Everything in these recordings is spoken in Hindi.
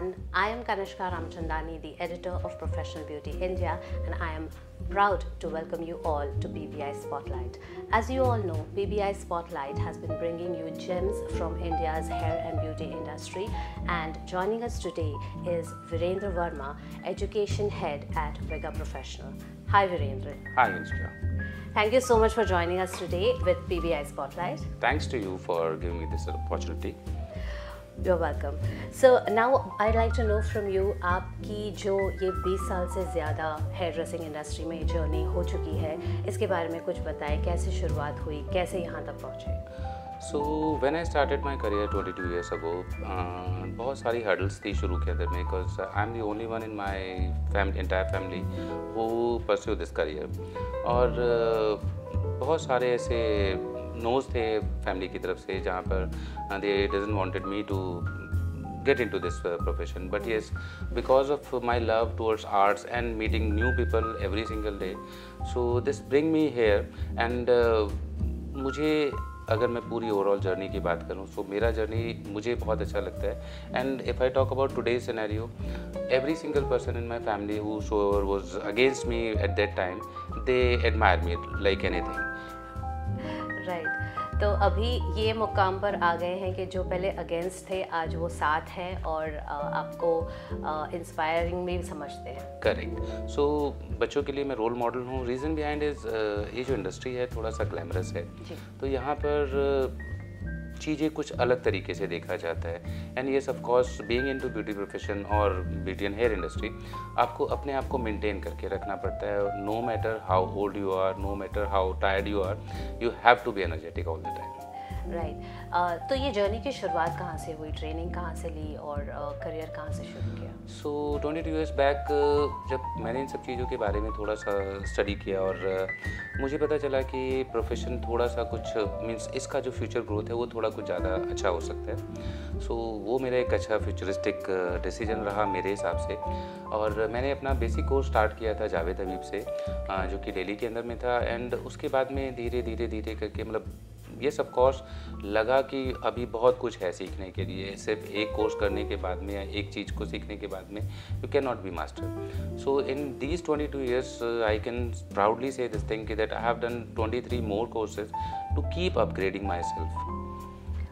everyone. I am Kanishka Ramchandani, the editor of Professional Beauty India, and I am proud to welcome you all to PBI Spotlight. As you all know, PBI Spotlight has been bringing you gems from India's hair and beauty industry, and joining us today is Virendra Verma, Education Head at Vega Professional. Hi Virendra. Hi Anushka. Thank you so much for joining us today with PBI Spotlight. Thanks to you for giving me this opportunity. You're welcome. So now I'd like to know from you, आपकी जो ये 20 साल से ज़्यादा हेयर ड्रेसिंग इंडस्ट्री में जर्नी हो चुकी है, इसके बारे में कुछ बताएं, कैसे शुरुआत हुई, कैसे यहाँ तक पहुँचे? So when I started my career 22 years ago, बहुत सारी hurdles थी शुरू के अंदर में, because I'm the only one in my entire family who pursue this career. और बहुत सारे ऐसे नोज थे फैमिली की तरफ से जहाँ पर they doesn't wanted me to get into this profession, but yes, because of my love towards arts and meeting new people every single day, so this bring me here. and मुझे अगर मैं पूरी ओवरऑल जर्नी की बात करूँ तो मेरा जर्नी मुझे बहुत अच्छा लगता है. And if I talk about today's scenario, every single person in my family whosoever was against me at that time, they admire me like anything. Right. तो अभी ये मुकाम पर आ गए हैं कि जो पहले अगेंस्ट थे आज वो साथ हैं और आपको इंस्पायरिंग भी समझते हैं. करेक्ट. सो बच्चों के लिए मैं रोल मॉडल हूँ. रीज़न बिहाइंड इज़ ये जो इंडस्ट्री है थोड़ा सा ग्लैमरस है, तो यहाँ पर चीज़ें कुछ अलग तरीके से देखा जाता है. And yes of course being into beauty profession और ब्यूटी एंड हेयर इंडस्ट्री, आपको अपने आप को मेंटेन करके रखना पड़ता है. No matter how old you are, no matter how tired you are, you have to be energetic all the time. Right. तो ये जर्नी की शुरुआत कहाँ से हुई, ट्रेनिंग कहाँ से ली और करियर कहाँ से शुरू किया? सो 22 ईयर्स बैक जब मैंने इन सब चीज़ों के बारे में थोड़ा सा स्टडी किया और मुझे पता चला कि प्रोफेशन थोड़ा सा कुछ मीन्स इसका जो फ्यूचर ग्रोथ है वो थोड़ा कुछ ज़्यादा अच्छा हो सकता है. सो वो मेरा एक अच्छा फ्यूचरिस्टिक डिसीजन रहा मेरे हिसाब से. और मैंने अपना बेसिक कोर्स स्टार्ट किया था जावेद हबीब से, जो कि दिल्ली के अंदर में था. एंड उसके बाद में धीरे धीरे करके मतलब ये सब कोर्स लगा कि अभी बहुत कुछ है सीखने के लिए. सिर्फ एक कोर्स करने के बाद में या एक चीज़ को सीखने के बाद में you cannot be master. So in these 22 years I can proudly say this thing that I have done 23 more courses to keep upgrading myself.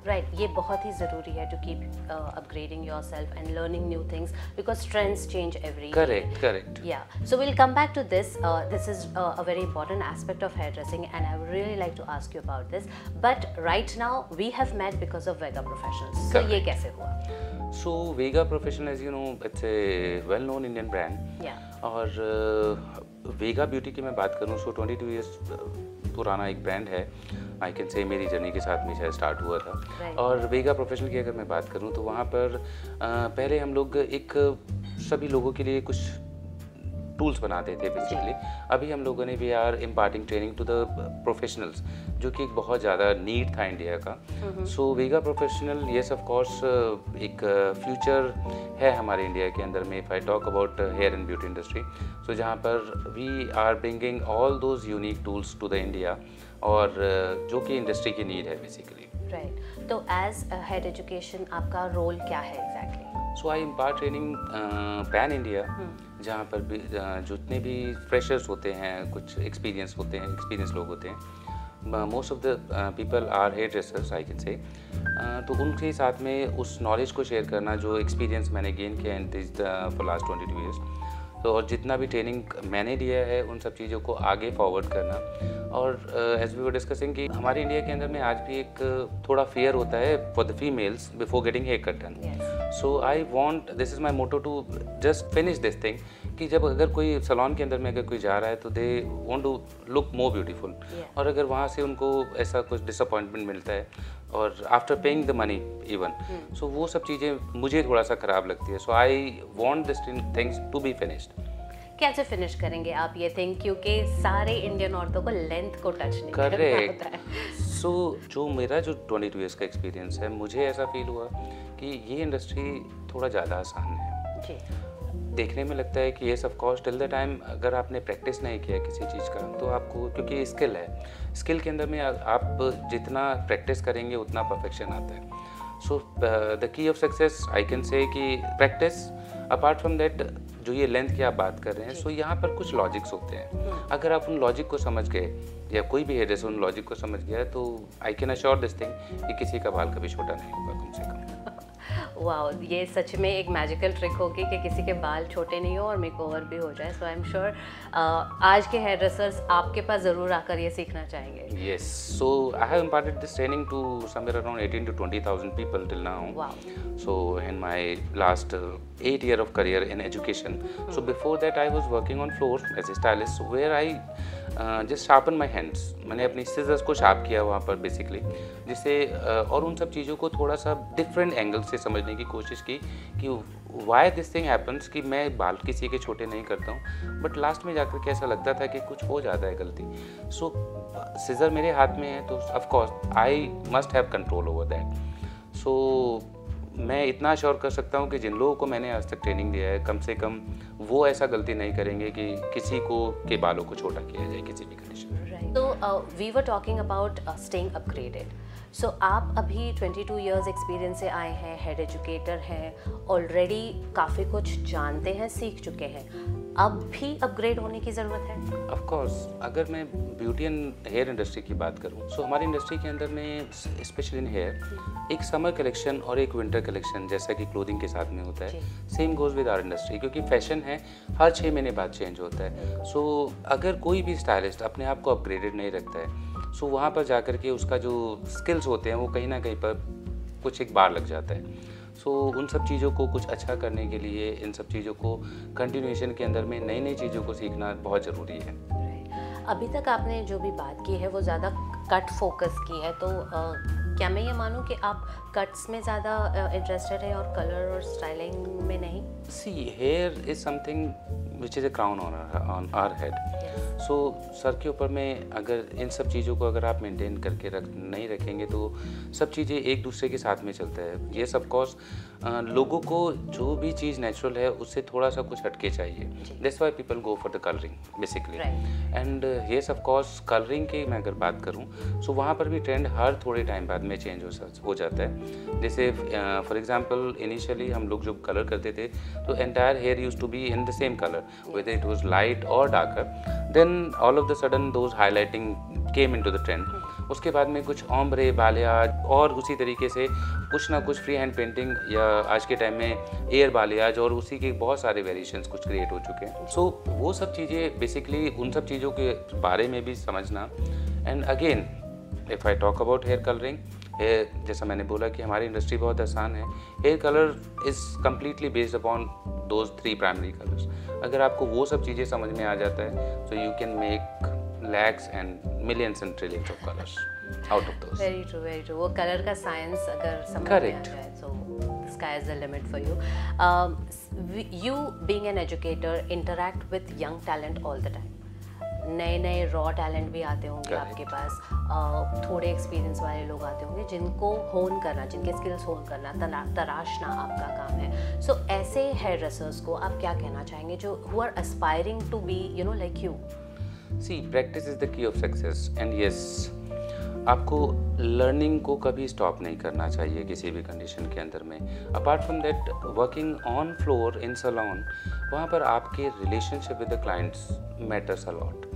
Right. ये बहुत ही ज़रूरी है to keep upgrading yourself and learning new things because trends change every. Correct. या so will come back to this. This is a very important aspect of hairdressing and I would really like to ask you about this. But right now we have met because of Vega professionals. So ये कैसे हुआ? So Vega professional, as you know, it's a well known Indian brand. और वेगा ब्यूटी की मैं बात करूँ सो 22 ईयर्स पुराना एक ब्रांड है. आई कैन से मेरी जर्नी के साथ में शायद स्टार्ट हुआ था. और वेगा प्रोफेशनल की अगर मैं बात करूं तो वहाँ पर पहले हम लोग एक सभी लोगों के लिए कुछ टूल्स बनाते थे बेसिकली. अभी हम लोगों ने we are imparting training to the professionals, जो कि एक बहुत ज़्यादा नीड था इंडिया का. So Vega professional yes of course एक फ्यूचर है हमारे इंडिया के अंदर में. If I talk about hair and beauty industry, so जहाँ पर we are bringing all those unique tools to the India और जो कि इंडस्ट्री की नीड है बेसिकली. राइट. तो एज हेड एजुकेशन आपका रोल क्या है एग्जैक्टली? सो आई इम्पार्ट ट्रेनिंग पैन इंडिया, जहाँ पर भी जितने भी फ्रेशर्स होते हैं, कुछ एक्सपीरियंस लोग होते हैं, most of the people are hairdressers I can say. तो उनके साथ में उस नॉलेज को शेयर करना जो एक्सपीरियंस मैंने गेन किया in this for last 22 years. तो और जितना भी ट्रेनिंग मैंने दिया है उन सब चीज़ों को आगे फॉरवर्ड करना. और एज वी वर डिस्कसिंग कि हमारे इंडिया के अंदर में आज भी एक थोड़ा फियर होता है for the females before getting haircut done. So I want, this is my motto to just finish this thing कि जब अगर कोई सैलून के अंदर में अगर कोई जा रहा है तो they want to look more beautiful. और अगर वहाँ से उनको ऐसा कुछ डिसअपॉइंटमेंट मिलता है और after paying the money even, so वो सब चीज़ें मुझे थोड़ा सा ख़राब लगती है. So I want this things to be finished. कैसे फिनिश करेंगे आप ये थिंग, क्योंकि सारे इंडियन औरतों को लेंथ को टच नहीं करना होता है. सो जो मेरा जो 22 ईयर्स का एक्सपीरियंस है, मुझे ऐसा फील हुआ कि ये इंडस्ट्री थोड़ा ज़्यादा आसान है. जी. देखने में लगता है कि ये सब कॉस्ट टिल द टाइम अगर आपने प्रैक्टिस नहीं किया किसी चीज़ का तो आपको, क्योंकि स्किल है, स्किल के अंदर में आप जितना प्रैक्टिस करेंगे उतना परफेक्शन आता है. So the key of success I can से कि प्रैक्टिस, अपार्ट फ्रॉम दैट जो ये लेंथ की आप बात कर रहे हैं, सो यहाँ पर कुछ लॉजिक्स होते हैं। अगर आप उन लॉजिक को समझ गए या कोई भी हेयर ड्रेसर उन लॉजिक को समझ गया तो I can assure this thing कि किसी का बाल कभी छोटा नहीं होगा कम से कम। वाओ, ये सच में एक मैजिकल ट्रिक होगी कि किसी के बाल छोटे नहीं हो और मेकओवर भी हो जाए। सो आई एम श्योर आज के हेयर ड्रेसर्स आपके पास ज़रूर आकर ये सीखना चाहेंगे। Yes, so I have imparted this training to somewhere around 18 to 20,000 people till now. Wow. So in my last 8 year of career in education. So before that I was working on floor as a stylist where I just sharpen my hands. मैंने अपनी scissors को sharp किया वहाँ पर basically, जिससे और उन सब चीज़ों को थोड़ा सा different angle से समझने की कोशिश की कि why this thing happens कि मैं बाल किसी के छोटे नहीं करता हूँ, बट लास्ट में जाकर के ऐसा लगता था कि कुछ हो जाता है गलती। सो सीजर मेरे हाथ में है तो of course I must have control over that. So मैं इतना श्योर कर सकता हूँ कि जिन लोगों को मैंने आज तक ट्रेनिंग दिया है कम से कम वो ऐसा गलती नहीं करेंगे कि किसी को के बालों को छोटा किया जाए किसी भी कंडीशन में। तो we were talking about staying upgraded. So आप अभी 22 इयर्स एक्सपीरियंस से आए हैं, हेड एजुकेटर हैं, ऑलरेडी काफ़ी कुछ जानते हैं, सीख चुके हैं, अब भी अपग्रेड होने की ज़रूरत है? ऑफ कोर्स, अगर मैं ब्यूटी एंड हेयर इंडस्ट्री की बात करूं, सो हमारी इंडस्ट्री के अंदर में स्पेशली इन हेयर एक समर कलेक्शन और एक विंटर कलेक्शन जैसा कि क्लोथिंग के साथ में होता है, same goes with our industry, क्योंकि फैशन है हर 6 महीने बाद चेंज होता है। सो अगर कोई भी स्टाइलिस्ट अपने आप को अपग्रेडेड नहीं रखता है, सो वहाँ पर जाकर के उसका जो स्किल्स होते हैं वो कहीं ना कहीं पर कुछ एक बार लग जाता है। सो उन सब चीज़ों को कुछ अच्छा करने के लिए इन सब चीज़ों को कंटिन्यूएशन के अंदर में नई नई चीज़ों को सीखना बहुत ज़रूरी है। अभी तक आपने जो भी बात की है वो ज़्यादा कट फोकस की है, तो क्या मैं ये मानूँ कि आप कट्स में ज़्यादा इंटरेस्टेड हैं और कलर और स्टाइलिंग में नहीं? See hair is something which is a crown on our head. So सर के ऊपर में अगर इन सब चीज़ों को अगर आप मेंटेन करके नहीं रखेंगे तो सब चीज़ें एक दूसरे के साथ में चलता है। ये सब कोर्स लोगों को जो भी चीज़ नेचुरल है उससे थोड़ा सा कुछ हटके चाहिए। That's why people go for the colouring basically. And ये सब कोर्स कलरिंग की मैं अगर बात करूँ सो वहाँ पर भी ट्रेंड हर थोड़े टाइम बाद में चेंज हो जाता है। जैसे फॉर एग्जांपल इनिशियली हम लोग जो कलर करते थे तो entire hair used to be in the same colour whether it was light or darker, then all of the sudden those highlighting came into the trend. उसके बाद में कुछ ओम्ब्रे, बालियाज और उसी तरीके से कुछ ना कुछ फ्री हैंड पेंटिंग या आज के टाइम में एयर बालियाज और उसी के बहुत सारे वेरिएशंस कुछ क्रिएट हो चुके हैं। सो वो सब चीज़ें बेसिकली उन सब चीज़ों के बारे में भी समझना। And again if I talk about hair colouring, जैसा मैंने बोला कि हमारी इंडस्ट्री बहुत आसान है। Hair colour is completely based upon those 3 primary colours. अगर आपको वो सब चीज़ें समझ में आ जाता है so you can make lakhs and millions and trillions of colours out of those. Very true, very true. वो कलर का साइंस अगर समझ में आ जाए so the sky is the limit for you. You being an educator interact with young talent all the time. नए नए रॉ टैलेंट भी आते होंगे आपके पास, थोड़े एक्सपीरियंस वाले लोग आते होंगे जिनको होन करना, जिनके स्किल्स होन करना, तराशना आपका काम है। सो ऐसे हेयर ड्रेसर्स को आप क्या कहना चाहेंगे जो who are aspiring to be like you? See, practice is the key of success and yes, आपको लर्निंग को कभी स्टॉप नहीं करना चाहिए किसी भी कंडीशन के अंदर में। Apart from that working on floor in salon, वहाँ पर आपके relationship with the clients matters a lot.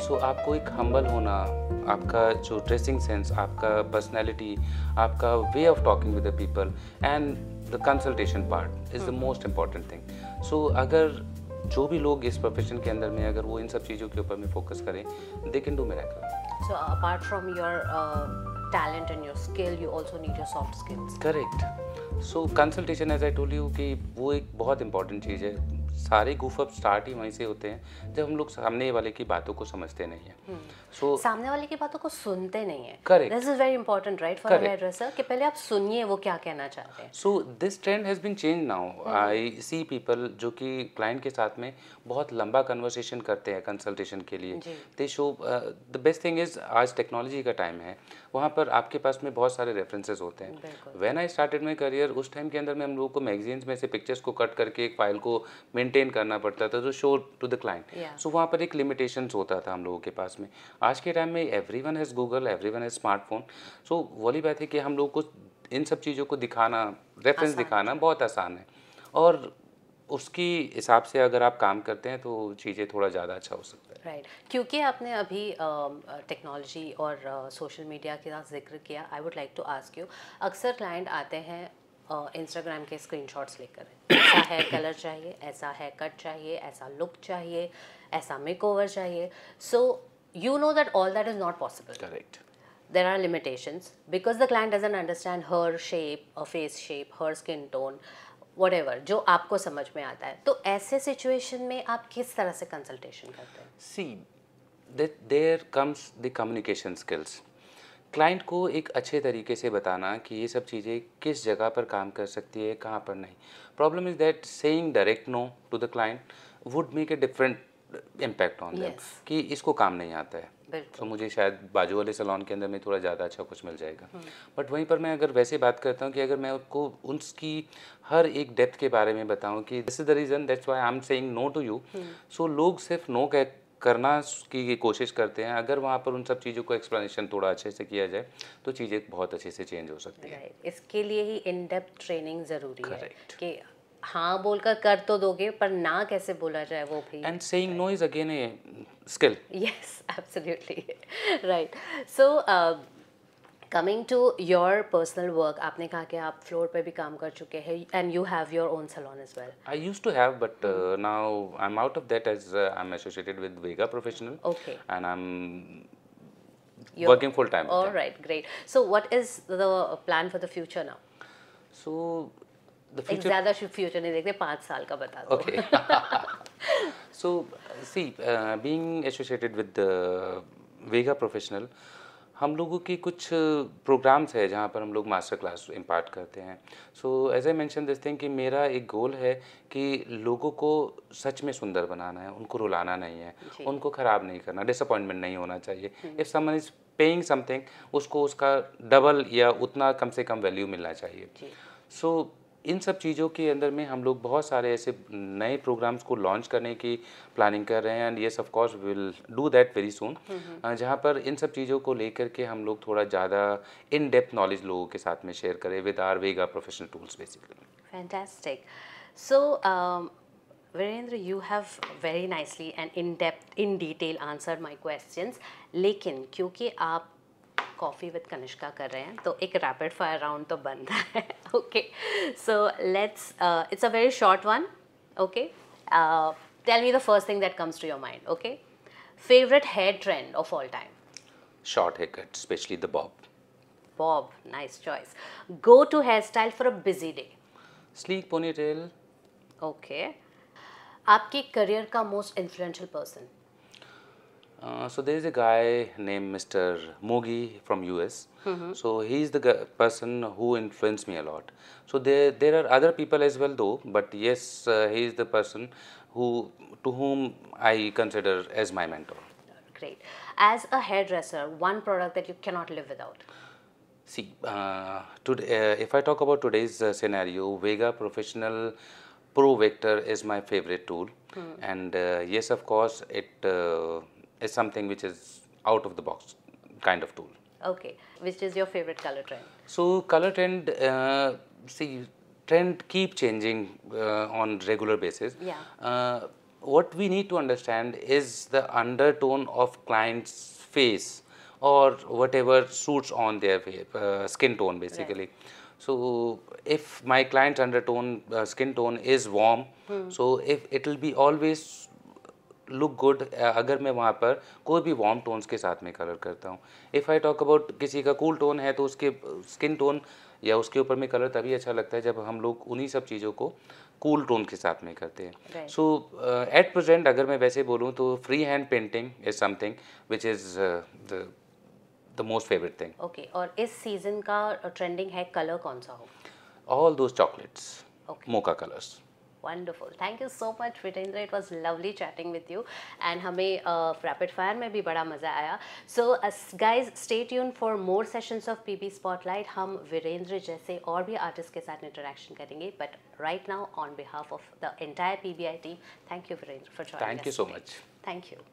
So आपको एक हम्बल होना, आपका जो ड्रेसिंग सेंस, आपका पर्सनैलिटी, आपका way of talking with the people and the consultation part is the most important thing. So अगर जो भी लोग इस प्रोफेशन के अंदर में अगर वो इन सब चीज़ों के ऊपर में फोकस करें, they can do miracle. So apart from your talent and your skill, you also need your soft skills. Correct. So consultation, as I told you, कि वो एक बहुत इंपॉर्टेंट चीज़ है। सारे गूफ अप स्टार्ट ही वहीं से होते हैं जब हम लोग सामने वाले की बातों को समझते नहीं हैं। सो सामने वाले की बातों को सुनते नहीं हैं। Correct, this is very important right for a hairdresser कि पहले आप सुनिए वो क्या कहना चाहते हैं। So this trend has been change now. I see people जो कि क्लाइंट के साथ में बहुत लंबा कन्वर्सेशन करते हैं कंसल्टेशन के लिए। दे show the best thing is आज टेक्नोलॉजी का टाइम है, वहाँ पर आपके पास में बहुत सारे रेफरेंसेस होते हैं। When I started my career उस टाइम के अंदर में हम लोगों को मैगजीन्स में से पिक्चर्स को कट करके एक फाइल को मेंटेन करना पड़ता था तो शो टू द क्लाइंट। सो वहाँ पर एक लिमिटेशंस होता था हम लोगों के पास में। आज के टाइम में everyone has Google, everyone has smartphone. So वाली बात है कि हम लोग को इन सब चीज़ों को दिखाना, रेफरेंस दिखाना बहुत आसान है, और उसकी हिसाब से अगर आप काम करते हैं तो चीज़ें थोड़ा ज़्यादा अच्छा हो सकता है। राइट क्योंकि आपने अभी टेक्नोलॉजी और सोशल मीडिया के साथ जिक्र किया, I would like to ask you, अक्सर क्लाइंट आते हैं इंस्टाग्राम के स्क्रीनशॉट्स लेकर, ऐसा हेयर कलर चाहिए, ऐसा हेयर कट चाहिए, ऐसा लुक चाहिए, ऐसा मेकओवर चाहिए, सो you know that all that is not possible. Correct. There are limitations because the client doesn't understand her shape, her face shape, her skin tone, whatever जो आपको समझ में आता है. तो ऐसे सिचुएशन में आप किस तरह से कंसल्टेशन करते हैं? See, that there comes the communication skills. Client को एक अच्छे तरीके से बताना कि ये सब चीज़ें किस जगह पर काम कर सकती है, कहाँ पर नहीं. Problem is that saying direct no to the client would make a different impact on them, कि इसको काम नहीं आता है, तो मुझे शायद बाजू वाले सैलून के अंदर में थोड़ा ज़्यादा अच्छा कुछ मिल जाएगा. बट वहीं पर मैं अगर वैसे बात करता हूँ कि अगर मैं उसको उसकी हर एक डेप्थ के बारे में बताऊँ कि this is the reason that's why I am saying no to you, so लोग सिर्फ नो करना की कोशिश करते हैं. अगर वहाँ पर उन सब चीज़ों को एक्सप्लेनेशन थोड़ा अच्छे से किया जाए तो चीज़ें बहुत अच्छे से चेंज हो सकती हैं. इसके लिए ही इन डेप्थ ट्रेनिंग ज़रूरी है कि हाँ बोलकर कर तो दोगे पर ना कैसे बोला जाए वो भी. And saying no is again a skill. Yes absolutely right. So coming to your personal work, आपने कहा कि आप फ्लोर पे भी काम कर चुके हैं and you have your own salon as well. I used to have but now I am out of that as I am associated with Vega professional. Okay. And I am working full time. Alright, great. So what is the plan for the future now? So एक ज़्यादा फ्यूचर नहीं देखते, 5 साल का बता दो. Okay. So see being associated with Vega professional, हम लोगों की कुछ प्रोग्राम्स है जहाँ पर हम लोग मास्टर क्लास इम्पार्ट करते हैं. So as I mention this thing कि मेरा एक गोल है कि लोगों को सच में सुंदर बनाना है, उनको रुलाना नहीं है, उनको ख़राब नहीं करना, डिसअपॉइंटमेंट नहीं होना चाहिए. If someone is paying something, उसको उसका डबल या उतना कम से कम वैल्यू मिलना चाहिए. सो इन सब चीज़ों के अंदर में हम लोग बहुत सारे ऐसे नए प्रोग्राम्स को लॉन्च करने की प्लानिंग कर रहे हैं. And yes of course will do that very soon, जहाँ पर इन सब चीज़ों को लेकर के हम लोग थोड़ा ज़्यादा इन डेप्थ नॉलेज लोगों के साथ में शेयर करें with our Vega professional tools basically. Fantastic. So Virendra, you have very nicely and in detail answered my questions. लेकिन क्योंकि आप कॉफ़ी विद कनिष्का कर रहे हैं तो एक रैपिड फायर राउंड तो बनता है. Okay, so let's, it's a very short one. Okay, tell me the first thing that comes to your mind. Okay, favourite hair trend of all time? Short haircut, especially the bob. Bob, nice choice. Go to hairstyle for a busy day? Sleek ponytail. Okay. आपकी करियर का most influential person? So there is a guy named Mr. Mogi from US. So he is the person who influenced me a lot. So there are other people as well though, but yes, he is the person to whom I consider as my mentor. Great. As a hairdresser, one product that you cannot live without? See, today, if I talk about today's scenario, Vega Professional Pro Vector is my favorite tool. And yes, of course, it is something which is out of the box kind of tool. Okay. Which is your favorite color trend? So color trend, see, trend keep changing on regular basis. Yeah. What we need to understand is the undertone of client's face or whatever suits on their skin tone basically. Right. So if my client's undertone skin tone is warm, so if it will be always look good अगर मैं वहाँ पर कोई भी वार्म टोन्स के साथ में कलर करता हूँ. इफ़ आई टॉक अबाउट किसी का कूल टोन है तो उसके स्किन टोन या उसके ऊपर में कलर तभी अच्छा लगता है जब हम लोग उन्हीं सब चीज़ों को कूल टोन के साथ में करते हैं. सो एट प्रेजेंट अगर मैं वैसे बोलूँ तो free hand painting is something which is the most favorite thing. Okay. और इस सीजन का ट्रेंडिंग है कलर कौन सा हो? All those chocolates. Okay. Mocha colors. Wonderful. Thank you so much, Virendra. It was lovely chatting with you. And हमें rapid fire में भी बड़ा मज़ा आया. So guys, stay tuned for more sessions of PB Spotlight. हम वीरेंद्र जैसे और भी आर्टिस्ट के साथ इंटरेक्शन करेंगे. But right now, on behalf of the entire PBI team, thank you, Virendra, for joining us. Thank you so much. Thank you.